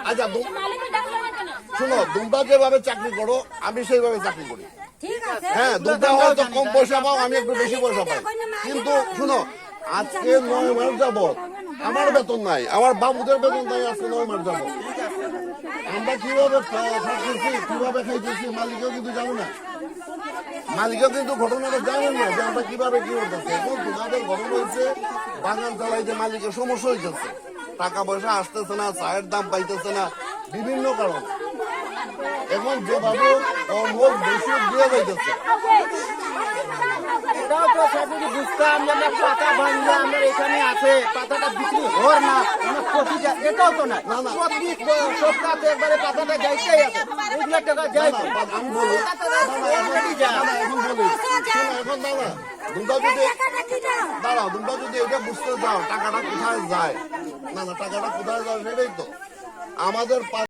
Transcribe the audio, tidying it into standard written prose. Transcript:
আচ্ছা শোনো, তোমরা যেভাবে চাকরি করো আমি সেইভাবে চাকরি করি। হ্যাঁ, তোমরা হয়তো কম পয়সা পাও, আমি একটু বেশি পয়সা পাই, কিন্তু শোনো আজকে 9 মাস যাবত আমার বেতন নাই, আমার বাবুদের বেতন নাই আজকে 9 মাস যাবত। আমরা কিভাবে থাকতেছি, কিভাবে খাইতেছি মালিকও কিন্তু জানো না, মালিকও কিন্তু ঘটনাটা জানেন না যে আমরা কিভাবে কি করতেছি। এখন তোমাদের ঘটনা হয়েছে বাগান চালাইতে মালিকের সমস্যা হইতেছে, টাকা পয়সা আসতেছে না, চায়ের দাম পাইতেছে না, বিভিন্ন কারণ। এখন যেভাবে মোট বেশি দিয়ে যাইতেছে, এটাও তো সবই বুঝতাম যে আমরা পাতা ভাঙলে আমরা এখানে আছে, পাতাটা বিক্রি হওয়ার না প্রতিটা, এটাও তো না প্রতি সপ্তাহে একবারে পাতাটা যাইতেই আছে, এগুলো টাকা যায়। আমি বলি এখন বলি শোনো, এখন দাদা তোমরা যদি এটা বুঝতে চাও টাকাটা কোথায় যায়, না টাকাটা কোথায় যায় সেটাই তো আমাদের